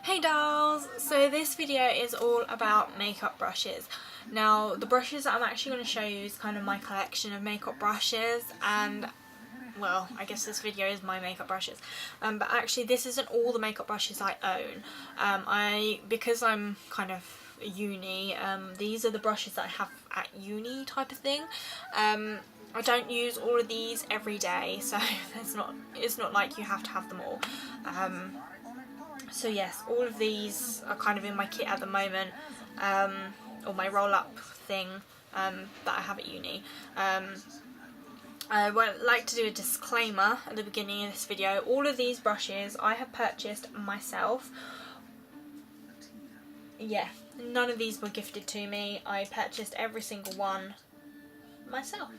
Hey dolls! So this video is all about makeup brushes. Now the brushes that I'm actually going to show you is kind of my collection of makeup brushes, and well, I guess this video is my makeup brushes, but actually this isn't all the makeup brushes I own. Because I'm kind of uni, these are the brushes that I have at uni type of thing. I don't use all of these every day, so it's not like you have to have them all. So yes, all of these are kind of in my kit at the moment, or my roll-up thing that I have at uni. I would like to do a disclaimer at the beginning of this video. All of these brushes I have purchased myself. Yeah, none of these were gifted to me. I purchased every single one myself.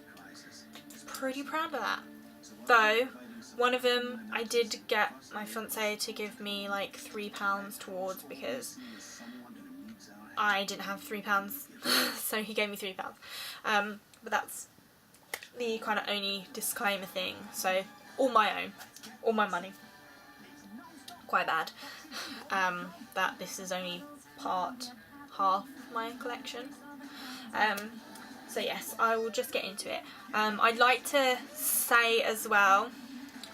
Pretty proud of that. Though, one of them I did get my fiance to give me like £3 towards because I didn't have £3, so he gave me £3. But that's the kind of only disclaimer thing. So all my own, all my money. Quite bad that this is only half my collection. So yes, I will just get into it. I'd like to say as well,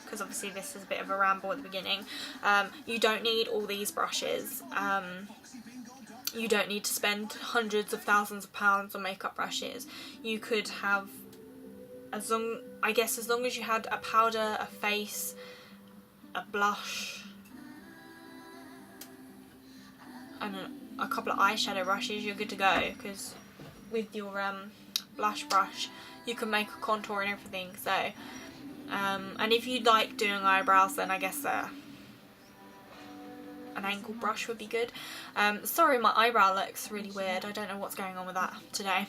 because obviously this is a bit of a ramble at the beginning, you don't need all these brushes. You don't need to spend hundreds of thousands of pounds on makeup brushes. You could have, as long as you had a powder, a face, a blush, and a couple of eyeshadow brushes, you're good to go, because with your blush brush you can make a contour and everything. So and if you like doing eyebrows, then I guess an angle brush would be good. Sorry, my eyebrow looks really weird. I don't know what's going on with that today.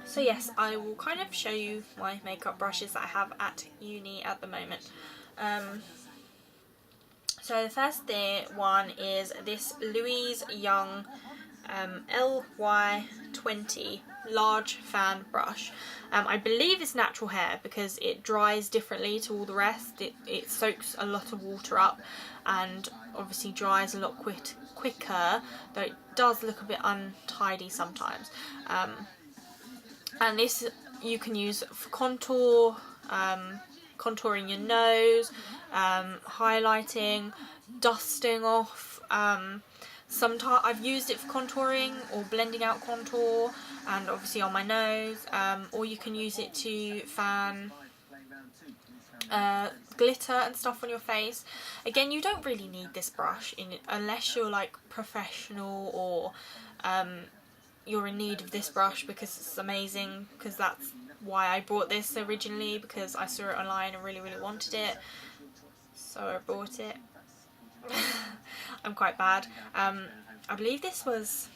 So yes, I will kind of show you my makeup brushes that I have at uni at the moment. So the first one is this Louise Young LY20 large fan brush. I believe it's natural hair because it dries differently to all the rest. It soaks a lot of water up and obviously dries a lot quicker, though it does look a bit untidy sometimes. And this you can use for contour, contouring your nose, highlighting, dusting off. Sometimes I've used it for contouring or blending out contour, and obviously on my nose, or you can use it to fan glitter and stuff on your face. Again, you don't really need this brush unless you're like professional or you're in need of this brush, because it's amazing, because that's why I bought this originally, because I saw it online and really wanted it, so I bought it. I'm quite bad. I believe this was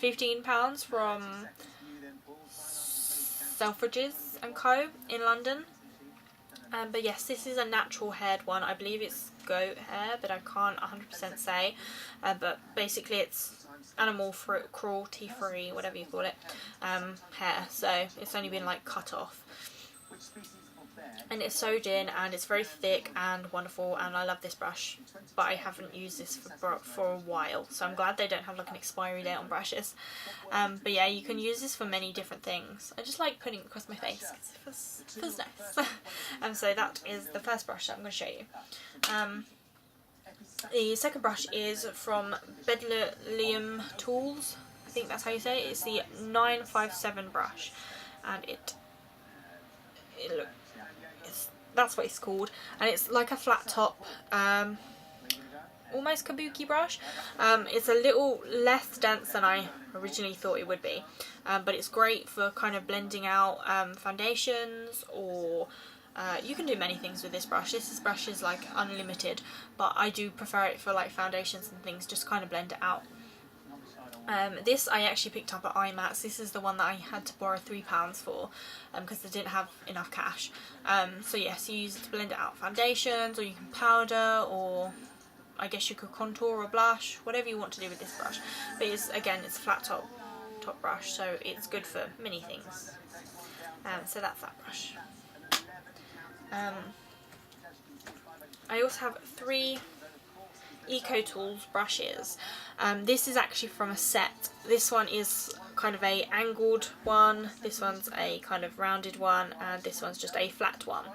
£15 from Selfridges and Co in London. But yes, this is a natural haired one. I believe it's goat hair, but I can't 100% say. But basically it's animal cruelty free, whatever you call it, hair. So it's only been like cut off. And it's sewed in, and it's very thick and wonderful, and I love this brush, but I haven't used this for a while, so I'm glad they don't have like an expiry date on brushes. But yeah, you can use this for many different things. I just like putting it across my face because it feels nice. And so that is the first brush that I'm going to show you. The second brush is from Bedlium Tools, I think that's how you say it. It's the 957 brush, and that's what it's called, and it's like a flat top, almost kabuki brush. It's a little less dense than I originally thought it would be, but it's great for kind of blending out foundations, or you can do many things with this brush. This brush is like unlimited, but I do prefer it for like foundations and things, just kind of blend it out. This I actually picked up at IMATS. This is the one that I had to borrow £3 for, because I didn't have enough cash. So yes, you use it to blend it out foundations, or you can powder, or I guess you could contour or blush, whatever you want to do with this brush. But it's a flat top brush, so it's good for many things. So that's that brush. I also have 3 Eco Tools brushes. This is actually from a set. This one is kind of a angled one, this one's a kind of rounded one, and this one's just a flat one.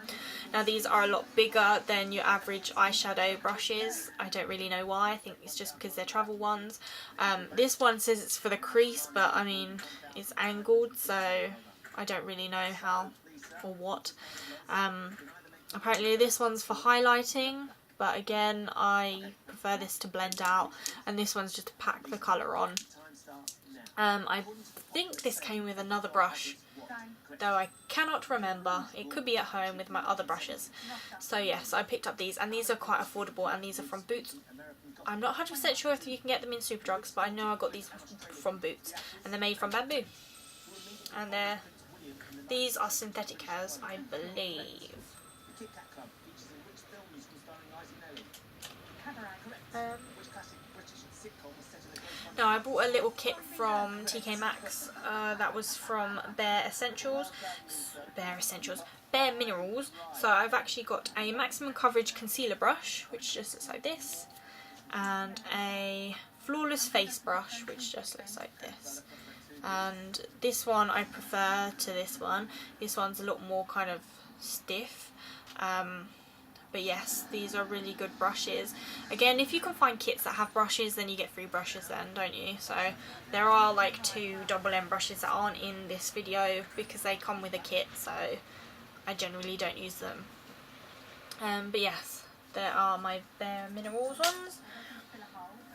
Now these are a lot bigger than your average eyeshadow brushes. I don't really know why. I think it's just because they're travel ones. This one says it's for the crease, but I mean it's angled, so I don't really know how or what. Apparently this one's for highlighting, but again I prefer this to blend out, and this one's just to pack the colour on. I think this came with another brush, though I cannot remember. It could be at home with my other brushes. So yes, I picked up these, and these are quite affordable, and these are from Boots. I'm not 100% sure if you can get them in Superdrugs, but I know I got these from Boots, and they're made from bamboo. And these are synthetic hairs, I believe. Now I bought a little kit from TK Maxx. That was from Bare Minerals. So I've actually got a maximum coverage concealer brush, which just looks like this, and a flawless face brush, which just looks like this. And this one I prefer to this one. This one's a lot more kind of stiff. But yes, these are really good brushes. Again, if you can find kits that have brushes, then you get free brushes then, don't you? So there are like 2 double M brushes that aren't in this video because they come with a kit, so I generally don't use them. But yes, there are my Bare Minerals ones.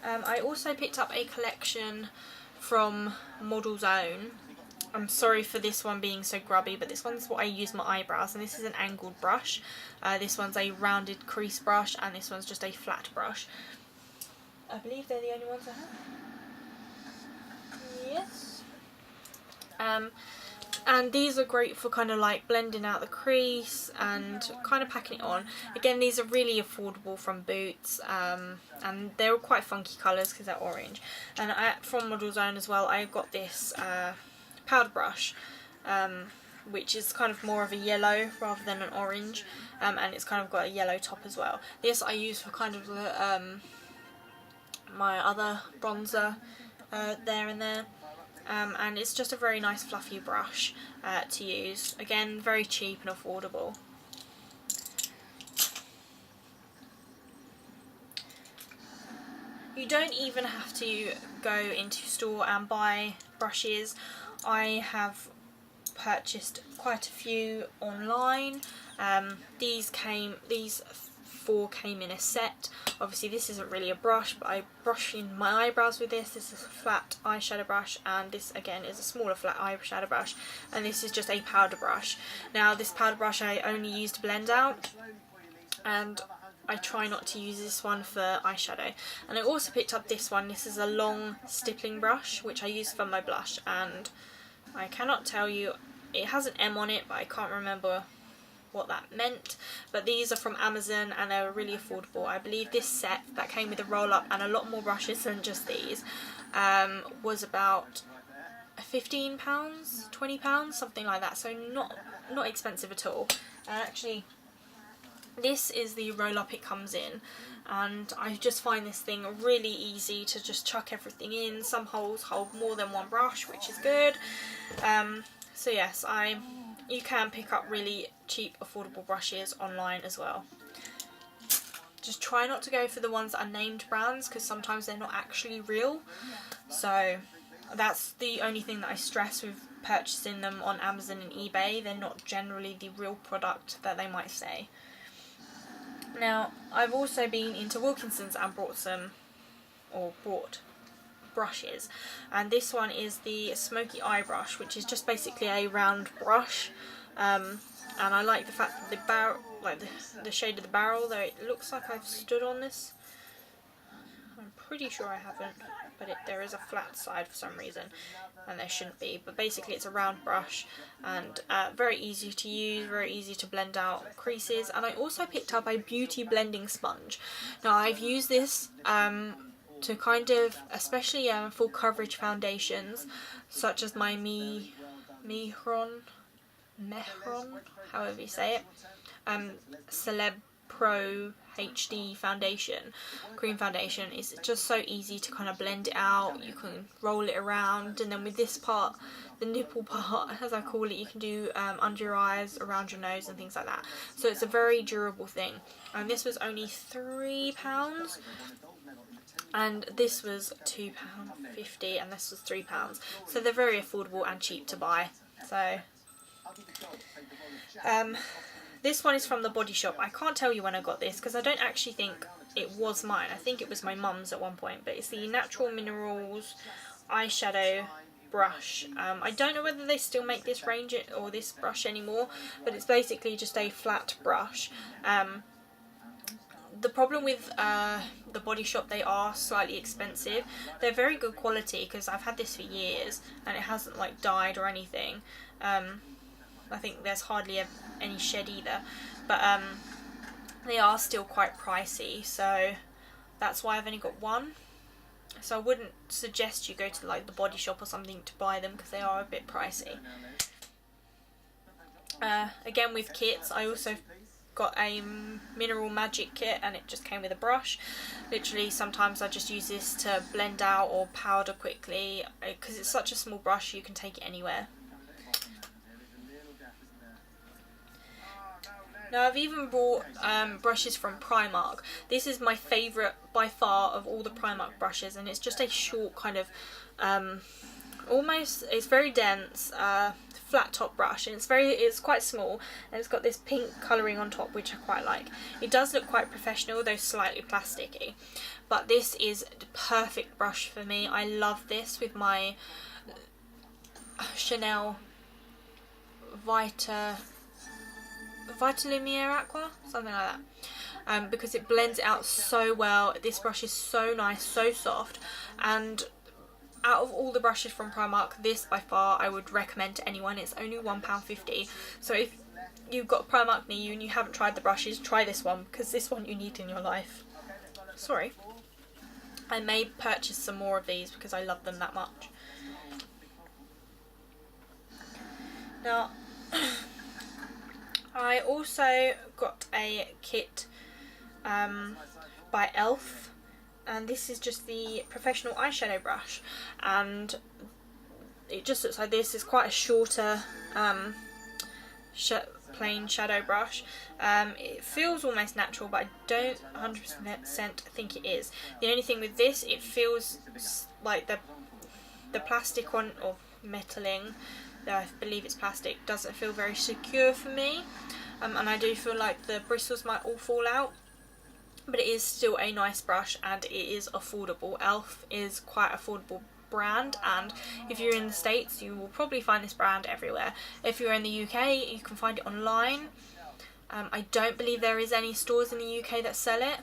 I also picked up a collection from Model's Own. I'm sorry for this one being so grubby, but this one's what I use my eyebrows, and this is an angled brush. This one's a rounded crease brush, and this one's just a flat brush. I believe they're the only ones I have. Yes. And these are great for kind of like blending out the crease and kind of packing it on. Again, these are really affordable from Boots, and they're quite funky colours because they're orange. And from Model's Own as well, I got this powder brush, which is kind of more of a yellow rather than an orange, and it's kind of got a yellow top as well. This I use for kind of the, my other bronzer there and there, and it's just a very nice fluffy brush to use. Again, very cheap and affordable. You don't even have to go into store and buy brushes. I have purchased quite a few online. These 4 came in a set. Obviously this isn't really a brush, but I brush in my eyebrows with this. This is a flat eyeshadow brush, and this again is a smaller flat eyeshadow brush, and this is just a powder brush. Now this powder brush I only use to blend out, and I try not to use this one for eyeshadow. And I also picked up this one. This is a long stippling brush, which I use for my blush, and I cannot tell you, it has an M on it, but I can't remember what that meant. But these are from Amazon, and they're really affordable. I believe this set that came with a roll up and a lot more brushes than just these was about £15, £20, something like that, so not expensive at all. Actually, this is the roll up it comes in, and I just find this thing really easy to just chuck everything in. Some holes hold more than one brush, which is good. So yes, you can pick up really cheap, affordable brushes online as well. Just try not to go for the ones that are named brands, because sometimes they're not actually real. So that's the only thing that I stress with purchasing them on Amazon and eBay. They're not generally the real product that they might say. Now, I've also been into Wilkinson's and bought brushes, and this one is the Smoky Eye Brush, which is just basically a round brush, and I like the fact that the barrel, like the shade of the barrel, though it looks like I've stood on this. I'm pretty sure I haven't, but there is a flat side for some reason, and there shouldn't be. But basically it's a round brush, and very easy to use, very easy to blend out creases. And I also picked up a beauty blending sponge. Now I've used this to kind of, especially full coverage foundations, such as my Mehron, however you say it, Celeb Pro HD foundation, cream foundation. It's just so easy to kind of blend it out. You can roll it around, and then with this part, the nipple part as I call it, you can do under your eyes, around your nose and things like that. So it's a very durable thing, and this was only £3 and this was £2.50 and this was £3, so they're very affordable and cheap to buy. So this one is from the Body Shop. I can't tell you when I got this because I don't actually think it was mine. I think it was my mum's at one point, but it's the Natural Minerals eyeshadow brush. I don't know whether they still make this range or this brush anymore, but it's basically just a flat brush. The problem with the Body Shop, they are slightly expensive. They're very good quality because I've had this for years and it hasn't like died or anything. I think there's hardly any shed either, but they are still quite pricey, so that's why I've only got one. So I wouldn't suggest you go to like the Body Shop or something to buy them because they are a bit pricey. Again, with kits, I also got a Mineral Magic kit and it just came with a brush. Literally sometimes I just use this to blend out or powder quickly because it's such a small brush, you can take it anywhere. Now I've even bought brushes from Primark. This is my favourite by far of all the Primark brushes, and it's just a short kind of almost, it's very dense, flat top brush, and it's quite small, and it's got this pink colouring on top which I quite like. It does look quite professional, though slightly plasticky, but this is the perfect brush for me. I love this with my Chanel Vitalumiere Aqua, something like that, because it blends out so well. This brush is so nice, so soft, and out of all the brushes from Primark, this by far I would recommend to anyone. It's only £1.50, so if you've got Primark near you and you haven't tried the brushes, try this one, because this one you need in your life. Sorry, I may purchase some more of these because I love them that much. Now I also got a kit by e.l.f. and this is just the professional eyeshadow brush, and it just looks like this. It's quite a shorter plain shadow brush. It feels almost natural, but I don't 100% think it is. The only thing with this, it feels like the plastic one, or metaling, I believe it's plastic, doesn't feel very secure for me, and I do feel like the bristles might all fall out, but it is still a nice brush and it is affordable. e.l.f. is quite affordable brand, and if you're in the States you will probably find this brand everywhere. If you're in the UK you can find it online. I don't believe there is any stores in the UK that sell it,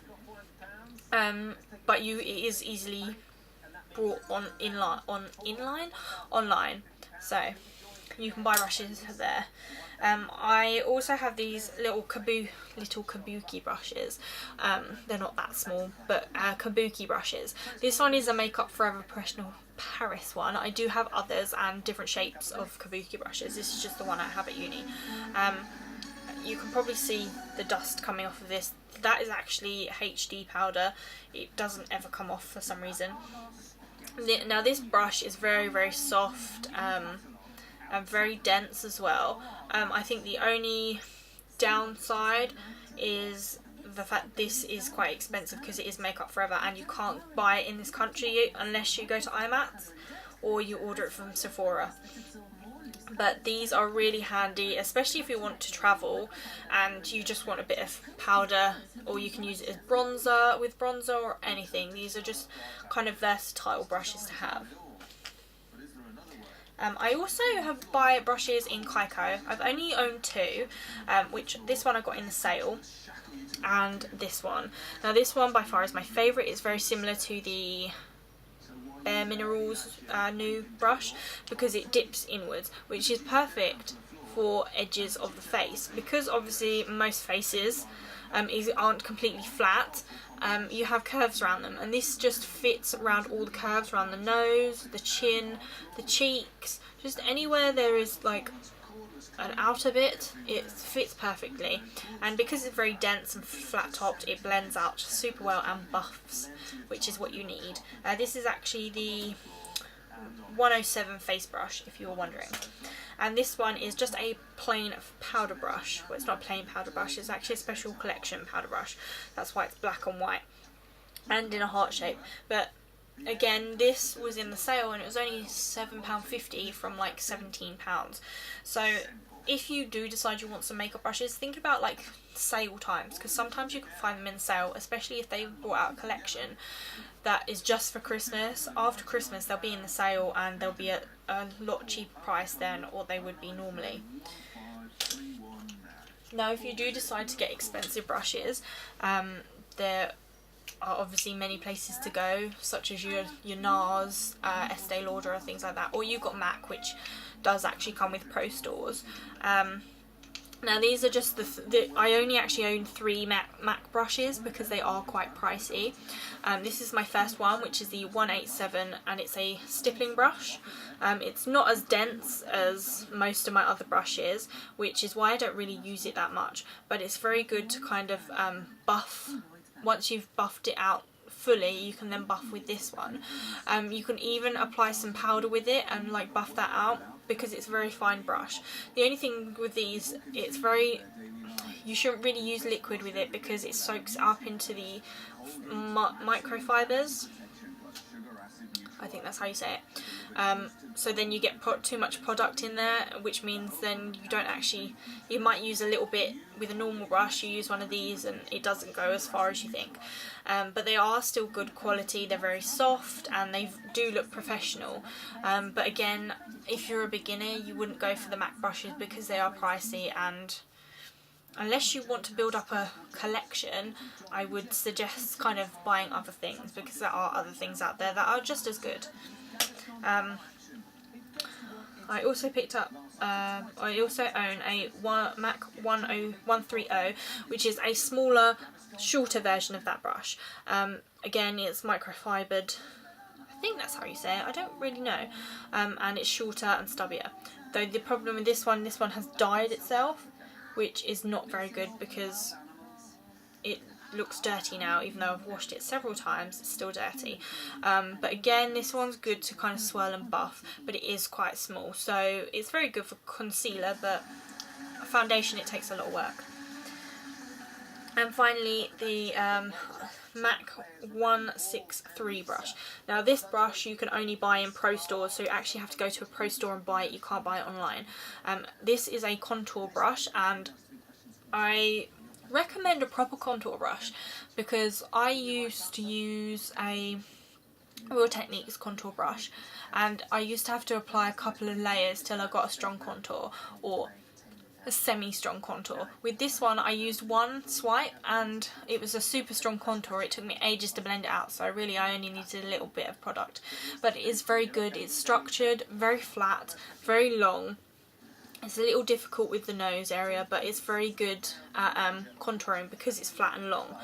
but it is easily brought online, so you can buy brushes there. I also have these little kabuki brushes. They're not that small, but kabuki brushes. This one is a Makeup Forever Professional Paris one. I do have others and different shapes of kabuki brushes. This is just the one I have at uni. You can probably see the dust coming off of this. That is actually HD powder. It doesn't ever come off for some reason. Now this brush is very, very soft and very dense as well. I think the only downside is the fact this is quite expensive because it is Makeup Forever, and you can't buy it in this country unless you go to IMATS or you order it from Sephora. But these are really handy, especially if you want to travel and you just want a bit of powder, or you can use it as bronzer, with bronzer or anything. These are just kind of versatile brushes to have. I also have buy brushes in Kaiko. I've only owned two, which this one I got in the sale, and this one. Now this one by far is my favourite. It's very similar to the Bare Minerals new brush because it dips inwards, which is perfect for edges of the face, because obviously most faces aren't completely flat. You have curves around them, and this just fits around all the curves around the nose, the chin, the cheeks, just anywhere there is like an outer bit, it fits perfectly, and because it's very dense and flat topped, it blends out super well and buffs, which is what you need. This is actually the 107 face brush, if you were wondering. And this one is just a plain powder brush. Well, it's not a plain powder brush, it's actually a special collection powder brush. That's why it's black and white and in a heart shape. But again, this was in the sale and it was only £7.50 from like £17. So if you do decide you want some makeup brushes, think about like sale times, because sometimes you can find them in sale, especially if they've brought out a collection that is just for Christmas. After Christmas they'll be in the sale and they'll be at a lot cheaper price than what they would be normally. Now if you do decide to get expensive brushes, there are obviously many places to go, such as your NARS, Estee Lauder or things like that, or you've got MAC, which does actually come with Pro Stores. Now these are just I only actually own 3 MAC brushes because they are quite pricey. This is my first one, which is the 187, and it's a stippling brush. It's not as dense as most of my other brushes, which is why I don't really use it that much, but it's very good to kind of buff. Once you've buffed it out fully, you can then buff with this one. You can even apply some powder with it and like buff that out, because it's a very fine brush. The only thing with these, you shouldn't really use liquid with it because it soaks up into the microfibers. I think that's how you say it. So then you get too much product in there, which means then you might use a little bit with a normal brush. You use one of these and it doesn't go as far as you think. But they are still good quality, they're very soft and they do look professional. But again, if you're a beginner, you wouldn't go for the MAC brushes because they are pricey, and unless you want to build up a collection, I would suggest kind of buying other things, because there are other things out there that are just as good. I also picked up, I also own a MAC 130, which is a smaller, shorter version of that brush. Again, it's microfibered. I think that's how you say it, I don't really know. And it's shorter and stubbier. Though the problem with this one has dyed itself, which is not very good because it looks dirty now. Even though I've washed it several times, it's still dirty. But again, this one's good to kind of swirl and buff, but it is quite small, so it's very good for concealer, but foundation, it takes a lot of work. And finally, the MAC 163 brush. Now this brush you can only buy in Pro Stores, so you actually have to go to a Pro Store and buy it. You can't buy it online. This is a contour brush, and I recommend a proper contour brush because I used to use a Real Techniques contour brush, and I used to have to apply a couple of layers till I got a strong contour, or a semi-strong contour. With this one I used one swipe and it was a super strong contour. It took me ages to blend it out, so I only needed a little bit of product. But it is very good, it's structured, very flat, very long. It's a little difficult with the nose area, but it's very good at contouring because it's flat and long.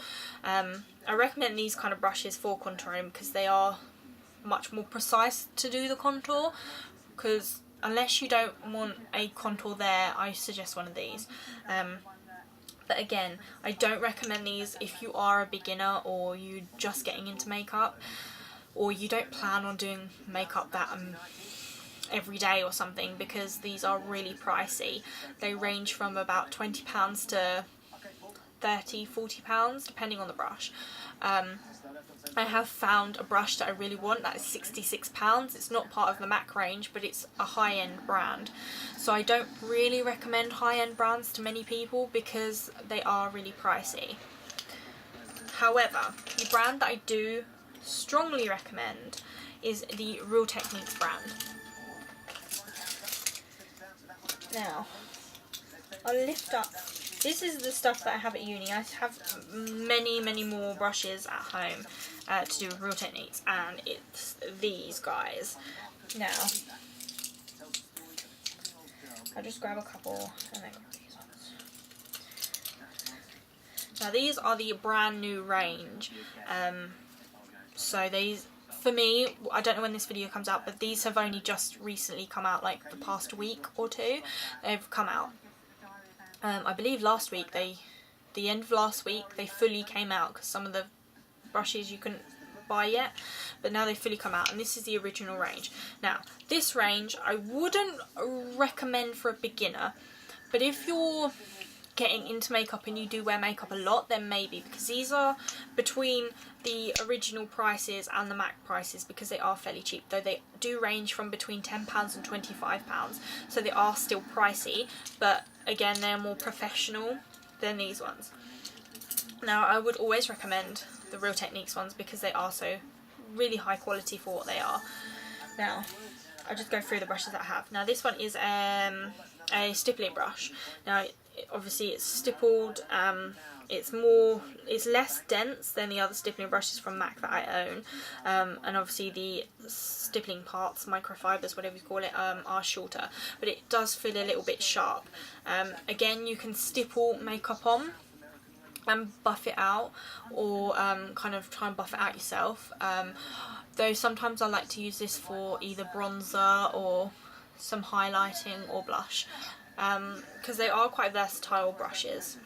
I recommend these kind of brushes for contouring because they are much more precise to do the contour, because unless you don't want a contour there, I suggest one of these. But again, I don't recommend these if you are a beginner or you're just getting into makeup, or you don't plan on doing makeup that every day or something, because these are really pricey. They range from about £20 to £30–40 depending on the brush. I have found a brush that I really want that is £66. It's not part of the MAC range, but it's a high-end brand. So I don't really recommend high-end brands to many people because they are really pricey. However, the brand that I do strongly recommend is the Real Techniques brand. Now, I'll lift up. This is the stuff that I have at uni. I have many more brushes at home to do with Real Techniques, and it's these guys. Now, I'll just grab a couple and then grab these ones. Now these are the brand new range. So these for me, I don't know when this video comes out, but these have only just recently come out, like the past week or two. They've come out. I believe last week, the end of last week, they fully came out, because some of the brushes you couldn't buy yet, but now they fully come out, and this is the original range. Now, this range I wouldn't recommend for a beginner, but if you're getting into makeup and you do wear makeup a lot, then maybe, because these are between the original prices and the MAC prices, because they are fairly cheap, though they do range from between £10 and £25, so they are still pricey, but again, they're more professional than these ones. Now, I would always recommend the Real Techniques ones, because they are so really high quality for what they are. Now, I'll just go through the brushes that I have. Now, this one is a stippling brush. Now, obviously it's stippled, it's less dense than the other stippling brushes from MAC that I own, and obviously the stippling parts, microfibers, whatever you call it, are shorter, but it does feel a little bit sharp. Again, you can stipple makeup on and buff it out, or kind of try and buff it out yourself, though sometimes I like to use this for either bronzer or some highlighting or blush, because they are quite versatile brushes.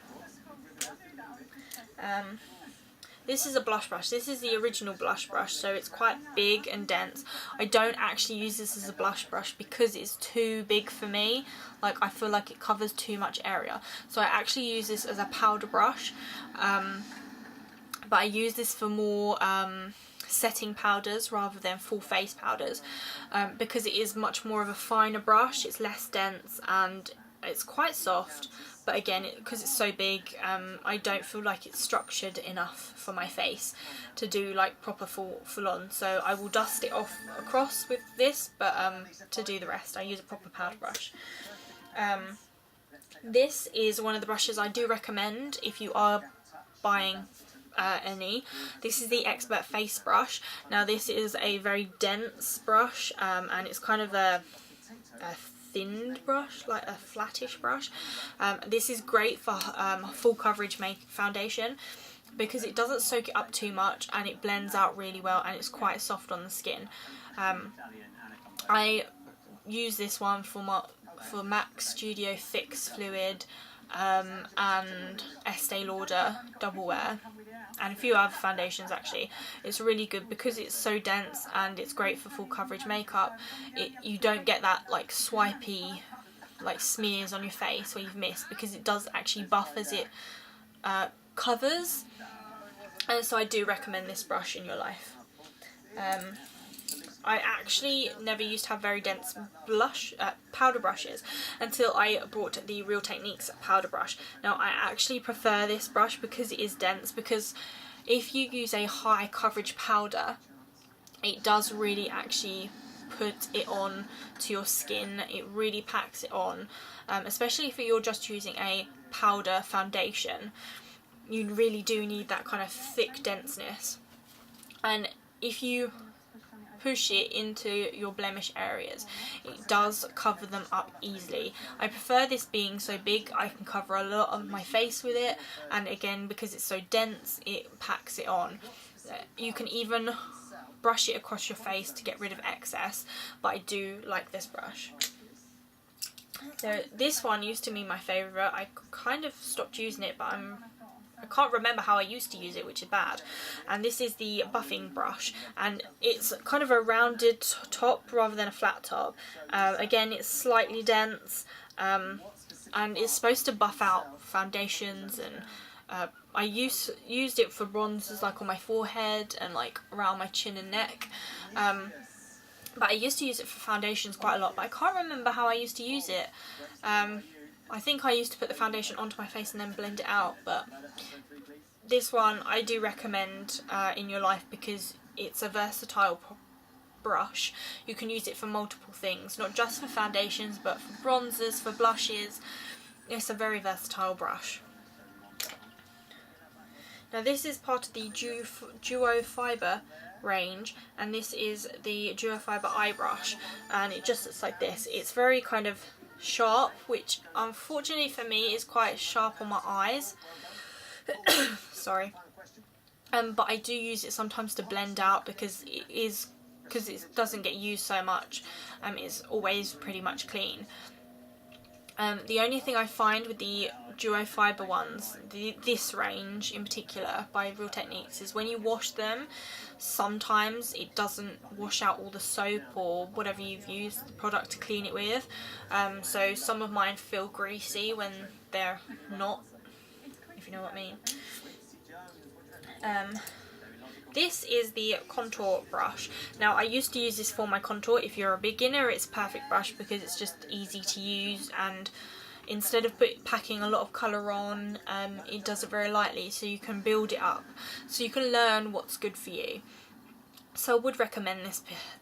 This is a blush brush. This is the original blush brush, so it's quite big and dense. I don't actually use this as a blush brush because it's too big for me. Like, I feel like it covers too much area. So I actually use this as a powder brush, but I use this for more setting powders rather than full face powders, because it is much more of a finer brush. It's less dense and it's quite soft, but again, because it's so big, I don't feel like it's structured enough for my face to do like proper full on, so I will dust it off across with this, but to do the rest I use a proper powder brush. This is one of the brushes I do recommend if you are buying any. This is the Expert Face Brush. Now, this is a very dense brush, and it's kind of a thinned brush, like a flattish brush. This is great for full coverage foundation, because it doesn't soak it up too much and it blends out really well, and it's quite soft on the skin. I use this one for MAC Studio Fix Fluid, and Estee Lauder Double Wear, and a few other foundations actually. It's really good because it's so dense and it's great for full coverage makeup. You don't get that like swipey like smears on your face where you've missed, because it does actually buff as it covers, and so I do recommend this brush in your life. I actually never used to have very dense powder brushes until I bought the Real Techniques powder brush. Now, I actually prefer this brush because it is dense, because if you use a high coverage powder, it does really actually put it on to your skin. It really packs it on, especially if you're just using a powder foundation. You really do need that kind of thick denseness, and if you push it into your blemish areas, it does cover them up easily. I prefer this being so big, I can cover a lot of my face with it, and again, because it's so dense, it packs it on. You can even brush it across your face to get rid of excess, but I do like this brush. So this one used to be my favourite. I kind of stopped using it, but I can't remember how I used to use it, which is bad. And this is the buffing brush, and it's kind of a rounded top rather than a flat top. Again, it's slightly dense, and it's supposed to buff out foundations, and I used it for bronzers, like on my forehead and like around my chin and neck. But I used to use it for foundations quite a lot, but I can't remember how I used to use it. I think I used to put the foundation onto my face and then blend it out, but this one I do recommend in your life because it's a versatile brush. You can use it for multiple things, not just for foundations, but for bronzers, for blushes. It's a very versatile brush. Now, this is part of the Duo Fibre range, and this is the Duo Fibre eye brush, and it just looks like this. It's very kind of sharp, which unfortunately for me is quite sharp on my eyes. Sorry. but I do use it sometimes to blend out because it doesn't get used so much. It's always pretty much clean. The only thing I find with the duo fibre ones, this range in particular by Real Techniques, is when you wash them, sometimes it doesn't wash out all the soap or whatever you've used the product to clean it with. So some of mine feel greasy when they're not, if you know what I mean. This is the contour brush. Now I used to use this for my contour. If you're a beginner, it's a perfect brush because it's just easy to use, and instead of packing a lot of colour on, it does it very lightly, so you can build it up. So you can learn what's good for you. So I would recommend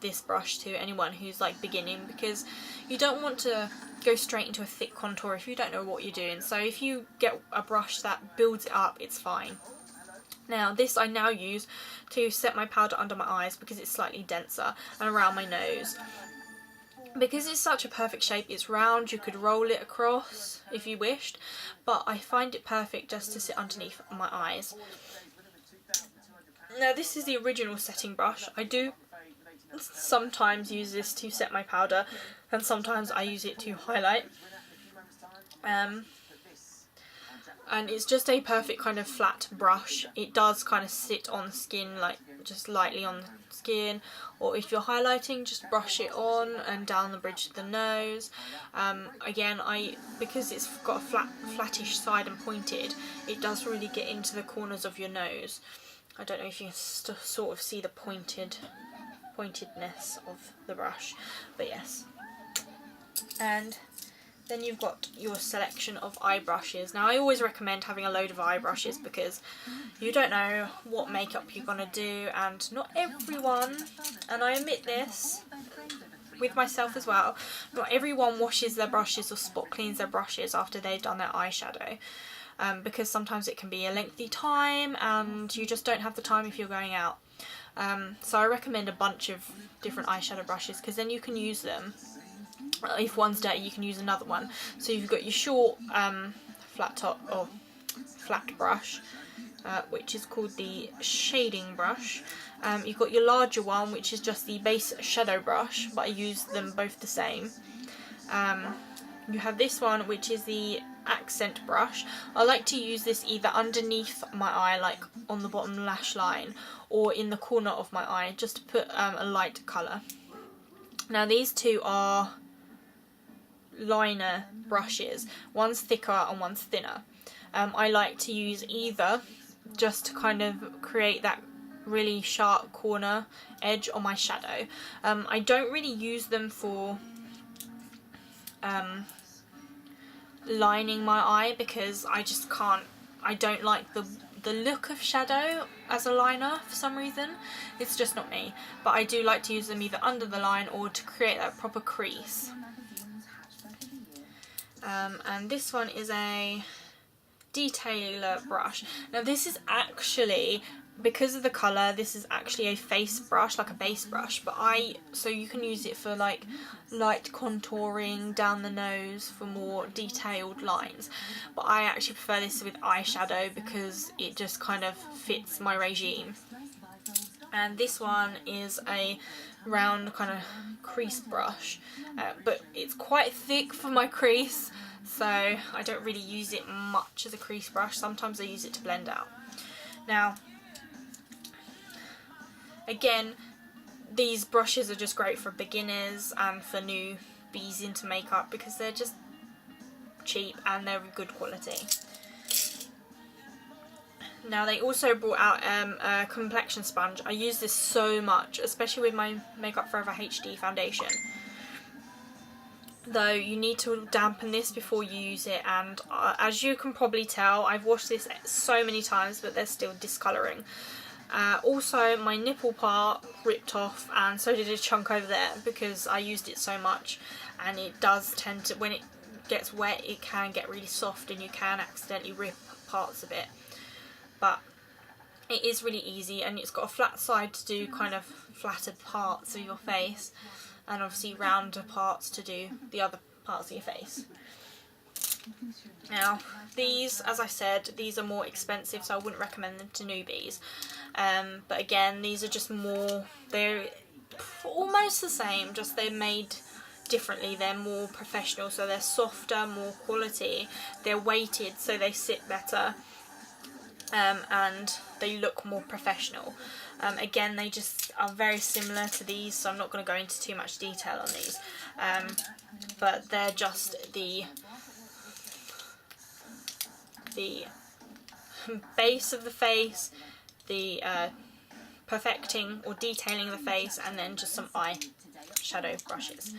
this brush to anyone who's like beginning, because you don't want to go straight into a thick contour if you don't know what you're doing. So if you get a brush that builds it up, it's fine. Now this I now use to set my powder under my eyes because it's slightly denser, and around my nose. Because it's such a perfect shape, it's round, you could roll it across if you wished, but I find it perfect just to sit underneath my eyes. Now this is the original setting brush. I do sometimes use this to set my powder, and sometimes I use it to highlight. And it's just a perfect kind of flat brush. It does kind of sit on the skin, like just lightly on the skin, or if you're highlighting, just brush it on and down the bridge of the nose. Again, because it's got a flattish side and pointed, it does really get into the corners of your nose. I don't know if you can sort of see the pointedness of the brush, but yes. And then you've got your selection of eye brushes. Now I always recommend having a load of eye brushes because you don't know what makeup you're going to do, and not everyone, and I admit this with myself as well, not everyone washes their brushes or spot cleans their brushes after they've done their eyeshadow. Because sometimes it can be a lengthy time and you just don't have the time if you're going out. So I recommend a bunch of different eyeshadow brushes because then you can use them. If one's dirty, you can use another one. So you've got your short flat top or flat brush, which is called the shading brush. You've got your larger one, which is just the base shadow brush, but I use them both the same. You have this one, which is the accent brush. I like to use this either underneath my eye, like on the bottom lash line, or in the corner of my eye, just to put a light colour. Now these two are liner brushes. One's thicker and one's thinner. I like to use either just to kind of create that really sharp corner edge on my shadow. I don't really use them for lining my eye because I just can't, I don't like the look of shadow as a liner for some reason. It's just not me, but I do like to use them either under the line or to create that proper crease. And this one is a detailer brush. Now this is actually, because of the colour, this is actually a face brush, like a base brush, but so you can use it for like light contouring down the nose for more detailed lines, but I actually prefer this with eyeshadow because it just kind of fits my regime. And this one is a round kind of crease brush, but it's quite thick for my crease, so I don't really use it much as a crease brush. Sometimes I use it to blend out. Now again, these brushes are just great for beginners and for newbies into makeup because they're just cheap and they're good quality. Now they also brought out a complexion sponge. I use this so much, especially with my Makeup Forever HD foundation. Though you need to dampen this before you use it, and as you can probably tell, I've washed this so many times but there's still discolouring. Also my nipple part ripped off, and so did a chunk over there because I used it so much, and it does tend to, when it gets wet, it can get really soft and you can accidentally rip parts of it. But it is really easy, and it's got a flat side to do kind of flatter parts of your face, and obviously rounder parts to do the other parts of your face. Now these, as I said, these are more expensive, so I wouldn't recommend them to newbies. But again, these are just more, they're almost the same, just they're made differently. They're more professional, so they're softer, more quality, they're weighted so they sit better, and they look more professional. Again, they just are very similar to these, so I'm not going to go into too much detail on these, but they're just the base of the face, the perfecting or detailing the face, and then just some eye shadow brushes.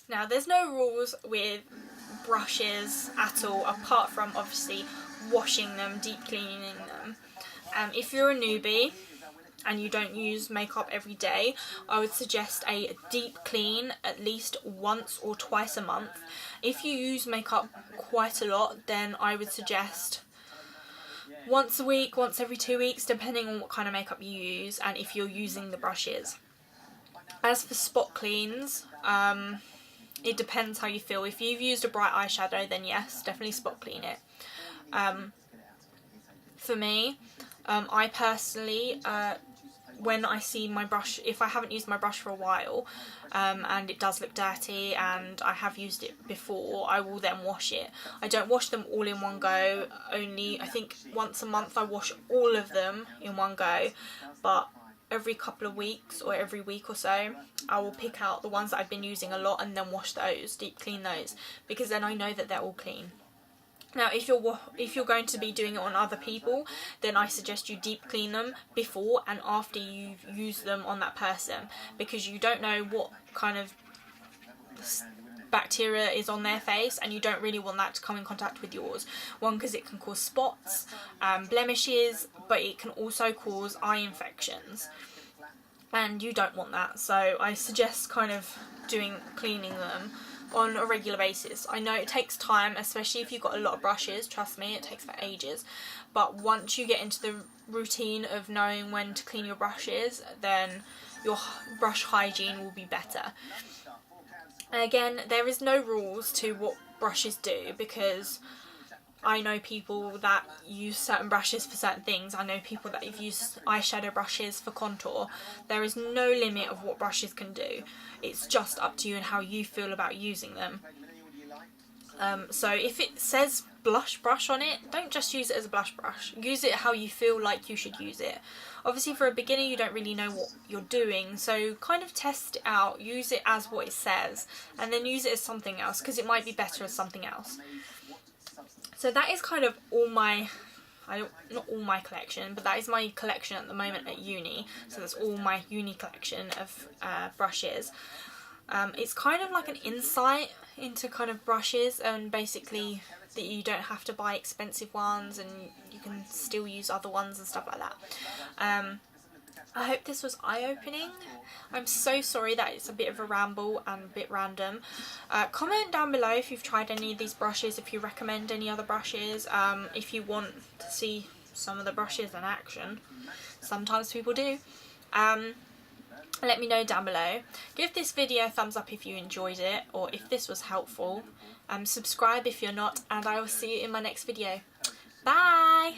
Now there's no rules with brushes at all, apart from obviously washing them, deep cleaning them. If you're a newbie and you don't use makeup every day, I would suggest a deep clean at least once or twice a month. If you use makeup quite a lot, then I would suggest once a week, once every 2 weeks, depending on what kind of makeup you use and if you're using the brushes. As for spot cleans, it depends how you feel. If you've used a bright eyeshadow, then yes, definitely spot clean it. For me, I personally, when I see my brush, if I haven't used my brush for a while, and it does look dirty and I have used it before, I will then wash it. I don't wash them all in one go, only I think once a month I wash all of them in one go, but every couple of weeks or every week or so I will pick out the ones that I've been using a lot and then wash those, deep clean those, because then I know that they're all clean. Now if you're going to be doing it on other people, then I suggest you deep clean them before and after you've used them on that person, because you don't know what kind of bacteria is on their face and you don't really want that to come in contact with yours. One, because it can cause spots, blemishes, but it can also cause eye infections and you don't want that. So I suggest kind of cleaning them on a regular basis. I know it takes time, especially if you've got a lot of brushes, trust me, it takes for ages, but once you get into the routine of knowing when to clean your brushes, then your brush hygiene will be better. And again, there is no rules to what brushes do, because I know people that use certain brushes for certain things. I know people that have used eyeshadow brushes for contour. There is no limit of what brushes can do. It's just up to you and how you feel about using them. So if it says blush brush on it, don't just use it as a blush brush. Use it how you feel like you should use it. Obviously for a beginner you don't really know what you're doing, so kind of test it out, use it as what it says, and then use it as something else, because it might be better as something else. So that is kind of all my, not all my collection, but that is my collection at the moment at uni. So that's all my uni collection of brushes. It's kind of like an insight into kind of brushes, and basically that you don't have to buy expensive ones and you can still use other ones and stuff like that. I hope this was eye-opening. I'm so sorry that it's a bit of a ramble and a bit random. Comment down below if you've tried any of these brushes, if you recommend any other brushes, if you want to see some of the brushes in action. Sometimes people do. Let me know down below. Give this video a thumbs up if you enjoyed it, or if this was helpful. Subscribe if you're not, and I will see you in my next video. Bye!